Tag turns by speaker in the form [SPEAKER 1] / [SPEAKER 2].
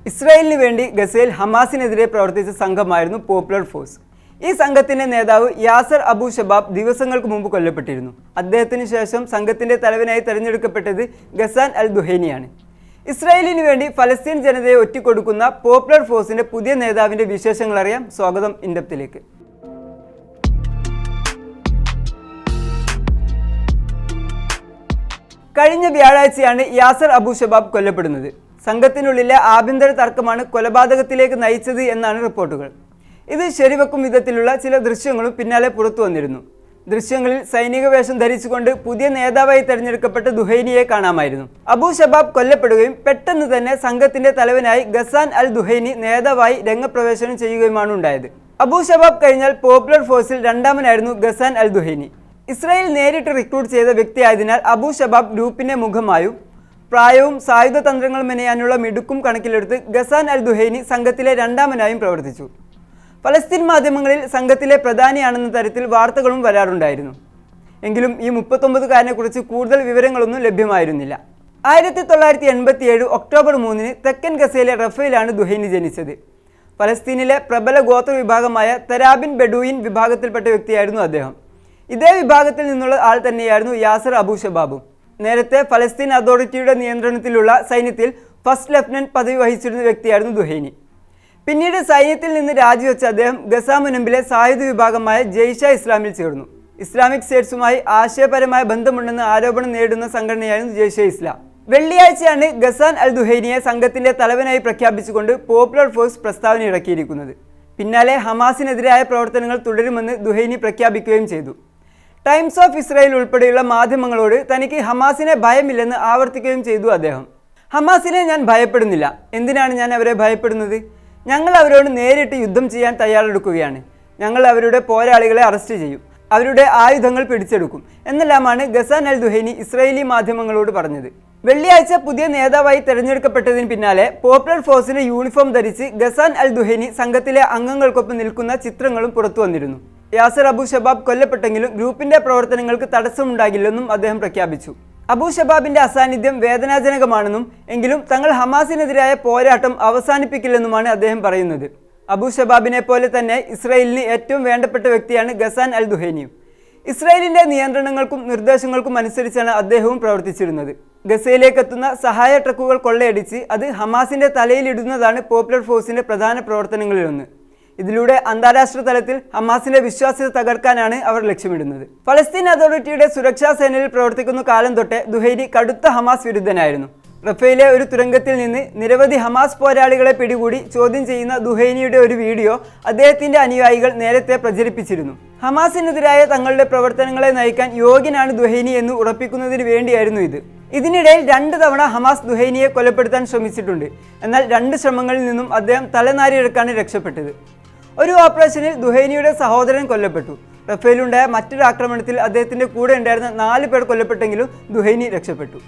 [SPEAKER 1] ഇസ്രായേലിന് വേണ്ടി ഗസയിൽ ഹമാസിനെതിരെ പ്രവർത്തിച്ച സംഘമായിരുന്നു പോപ്പുലർ ഫോഴ്സ്. ഈ സംഘത്തിന്റെ നേതാവ് യാസർ അബു ഷബാബ് ദിവസങ്ങൾക്ക് മുമ്പ് കൊല്ലപ്പെട്ടിരുന്നു. അദ്ദേഹത്തിന് ശേഷം സംഘത്തിന്റെ തലവനായി തെരഞ്ഞെടുക്കപ്പെട്ടത് ഗസാൻ അൽ ദുഹൈനിയാണ്. ഇസ്രായേലിന് വേണ്ടി ഫലസ്തീൻ ജനതയെ ഒറ്റിക്കൊടുക്കുന്ന പോപ്പുലർ ഫോഴ്സിന്റെ പുതിയ നേതാവിന്റെ വിശേഷങ്ങൾ അറിയാം. സ്വാഗതം ഇൻഡെപ്തിലേക്ക്. കഴിഞ്ഞ വ്യാഴാഴ്ചയാണ് യാസർ അബു ഷബാബ് കൊല്ലപ്പെടുന്നത്. സംഘത്തിനുള്ളിലെ ആഭ്യന്തര തർക്കമാണ് കൊലപാതകത്തിലേക്ക് നയിച്ചത് എന്നാണ് റിപ്പോർട്ടുകൾ. ഇത് ശരിവെക്കും വിധത്തിലുള്ള ചില ദൃശ്യങ്ങളും പിന്നാലെ പുറത്തു വന്നിരുന്നു. ദൃശ്യങ്ങളിൽ സൈനിക വേഷം ധരിച്ചുകൊണ്ട് പുതിയ നേതാവായി തെരഞ്ഞെടുക്കപ്പെട്ട ദുഹൈനിയെ കാണാമായിരുന്നു. അബു ഷബാബ് കൊല്ലപ്പെടുകയും പെട്ടെന്ന് തന്നെ സംഘത്തിന്റെ തലവനായി ഗസാൻ അൽ ദുഹൈനി നേതാവായി രംഗപ്രവേശനം ചെയ്യുകയുമാണ് ഉണ്ടായത്. അബു ഷബാബ് കഴിഞ്ഞാൽ പോപ്പുലർ ഫോഴ്സിൽ രണ്ടാമനായിരുന്നു ഗസാൻ അൽ ദുഹൈനി. ഇസ്രായേൽ നേരിട്ട് റിക്രൂട്ട് ചെയ്ത വ്യക്തിയായതിനാൽ അബു ഷബാബ് ഗ്രൂപ്പിന്റെ മുഖമായും പ്രായവും സായുധ തന്ത്രങ്ങൾ മെനയാനുള്ള മിടുക്കും കണക്കിലെടുത്ത് ഗസാൻ അൽ ദുഹൈനി സംഘത്തിലെ രണ്ടാമനായും പ്രവർത്തിച്ചു. ഫലസ്തീൻ മാധ്യമങ്ങളിൽ സംഘത്തിലെ പ്രധാനിയാണെന്ന തരത്തിൽ വാർത്തകളും വരാറുണ്ടായിരുന്നു. എങ്കിലും ഈ 39കാരനെ കുറിച്ച് കൂടുതൽ വിവരങ്ങളൊന്നും ലഭ്യമായിരുന്നില്ല. 1987 ഒക്ടോബർ 3 തെക്കൻ ഗസയിലെ റഫയിലാണ് ദുഹൈനി ജനിച്ചത്. ഫലസ്തീനിലെ പ്രബല ഗോത്ര വിഭാഗമായ തരാബിൻ ബെഡൂയിൻ വിഭാഗത്തിൽപ്പെട്ട വ്യക്തിയായിരുന്നു അദ്ദേഹം. ഇതേ വിഭാഗത്തിൽ നിന്നുള്ള ആൾ തന്നെയായിരുന്നു യാസർ അബു ഷബാബും. നേരത്തെ ഫലസ്തീൻ അതോറിറ്റിയുടെ നിയന്ത്രണത്തിലുള്ള സൈന്യത്തിൽ ഫസ്റ്റ് ലഫ്റ്റനന്റ് പദവി വഹിച്ചിരുന്ന വ്യക്തിയായിരുന്നു ദുഹൈനി. പിന്നീട് സൈന്യത്തിൽ നിന്ന് രാജിവെച്ച അദ്ദേഹം ഗസാ മുനമ്പിലെ സായുധ വിഭാഗമായ ജയ്ഷെ ഇസ്ലാമിൽ ചേർന്നു. ഇസ്ലാമിക് സ്റ്റേറ്റ്സുമായി ആശയപരമായ ബന്ധമുണ്ടെന്ന് ആരോപണം നേരിടുന്ന സംഘടനയായിരുന്നു ജയ്ഷെ ഇസ്ലാം. വെള്ളിയാഴ്ചയാണ് ഗസാൻ അൽ ദുഹൈനിയെ സംഘത്തിന്റെ തലവനായി പ്രഖ്യാപിച്ചുകൊണ്ട് പോപ്പുലർ ഫോഴ്സ് പ്രസ്താവന ഇറക്കിയിരിക്കുന്നത്. പിന്നാലെ ഹമാസിനെതിരായ പ്രവർത്തനങ്ങൾ തുടരുമെന്ന് ദുഹൈനി പ്രഖ്യാപിക്കുകയും ചെയ്തു. ടൈംസ് ഓഫ് ഇസ്രായേൽ ഉൾപ്പെടെയുള്ള മാധ്യമങ്ങളോട് തനിക്ക് ഹമാസിനെ ഭയമില്ലെന്ന് ആവർത്തിക്കുകയും ചെയ്തു അദ്ദേഹം. ഹമാസിനെ ഞാൻ ഭയപ്പെടുന്നില്ല. എന്തിനാണ് ഞാൻ അവരെ ഭയപ്പെടുന്നത്? ഞങ്ങൾ അവരോട് നേരിട്ട് യുദ്ധം ചെയ്യാൻ തയ്യാറെടുക്കുകയാണ്. ഞങ്ങൾ അവരുടെ പോരാളികളെ അറസ്റ്റ് ചെയ്യും, അവരുടെ ആയുധങ്ങൾ പിടിച്ചെടുക്കും എന്നെല്ലാമാണ് ഗസാൻ അൽ ദുഹൈനി ഇസ്രായേലി മാധ്യമങ്ങളോട് പറഞ്ഞത്. വെള്ളിയാഴ്ച പുതിയ നേതാവായി തെരഞ്ഞെടുക്കപ്പെട്ടതിന് പിന്നാലെ പോപ്പുലർ ഫോഴ്സിന്റെ യൂണിഫോം ധരിച്ച് ഗസാൻ അൽ ദുഹൈനി സംഘത്തിലെ അംഗങ്ങൾക്കൊപ്പം നിൽക്കുന്ന ചിത്രങ്ങളും പുറത്തു വന്നിരുന്നു. യാസർ അബു ഷബാബ് കൊല്ലപ്പെട്ടെങ്കിലും ഗ്രൂപ്പിന്റെ പ്രവർത്തനങ്ങൾക്ക് തടസ്സമുണ്ടാകില്ലെന്നും അദ്ദേഹം പ്രഖ്യാപിച്ചു. അബു ഷബാബിന്റെ അസാന്നിധ്യം വേദനാജനകമാണെന്നും എങ്കിലും തങ്ങൾ ഹമാസിനെതിരായ പോരാട്ടം അവസാനിപ്പിക്കില്ലെന്നുമാണ് അദ്ദേഹം പറയുന്നത്. അബു ഷബാബിനെ പോലെ തന്നെ ഇസ്രായേലിന് ഏറ്റവും വേണ്ടപ്പെട്ട വ്യക്തിയാണ് ഗസാൻ അൽ ദുഹൈനിയും. ഇസ്രായേലിന്റെ നിയന്ത്രണങ്ങൾക്കും നിർദ്ദേശങ്ങൾക്കും അനുസരിച്ചാണ് അദ്ദേഹവും പ്രവർത്തിച്ചിരുന്നത്. ഗസയിലേക്ക് എത്തുന്ന സഹായ ട്രക്കുകൾ കൊള്ളയടിച്ച് അത് ഹമാസിന്റെ തലയിലിടുന്നതാണ് പോപ്പുലർ ഫോഴ്സിന്റെ പ്രധാന പ്രവർത്തനങ്ങളിലൊന്ന്. ഇതിലൂടെ അന്താരാഷ്ട്ര തലത്തിൽ ഹമാസിന്റെ വിശ്വാസ്യത തകർക്കാനാണ് അവർ ലക്ഷ്യമിടുന്നത്. ഫലസ്തീൻ അതോറിറ്റിയുടെ സുരക്ഷാ സേനയിൽ പ്രവർത്തിക്കുന്ന കാലം തൊട്ടേ ദുഹൈനി കടുത്ത ഹമാസ് വിരുദ്ധനായിരുന്നു. റഫയിലെ ഒരു തുരങ്കത്തിൽ നിന്ന് നിരവധി ഹമാസ് പോരാളികളെ പിടികൂടി ചോദ്യം ചെയ്യുന്ന ദുഹൈനിയുടെ ഒരു വീഡിയോ അദ്ദേഹത്തിന്റെ അനുയായികൾ നേരത്തെ പ്രചരിപ്പിച്ചിരുന്നു. ഹമാസിനെതിരായ തങ്ങളുടെ പ്രവർത്തനങ്ങളെ നയിക്കാൻ യോഗ്യനാണ് ദുഹൈനി എന്ന് ഉറപ്പിക്കുന്നതിന് വേണ്ടിയായിരുന്നു ഇത്. ഇതിനിടയിൽ 2 തവണ ഹമാസ് ദുഹൈനിയെ കൊലപ്പെടുത്താൻ ശ്രമിച്ചിട്ടുണ്ട്. എന്നാൽ 2 ശ്രമങ്ങളിൽ നിന്നും അദ്ദേഹം തലനാരിഴക്കാണ് രക്ഷപ്പെട്ടത്. ഒരു ഓപ്പറേഷനിൽ ദുഹൈനിയുടെ സഹോദരൻ കൊല്ലപ്പെട്ടു. റഫേലുണ്ടായ മറ്റൊരു ആക്രമണത്തിൽ അദ്ദേഹത്തിന്റെ കൂടെ ഉണ്ടായിരുന്ന 4 പേർ കൊല്ലപ്പെട്ടെങ്കിലും ദുഹൈനി രക്ഷപ്പെട്ടു.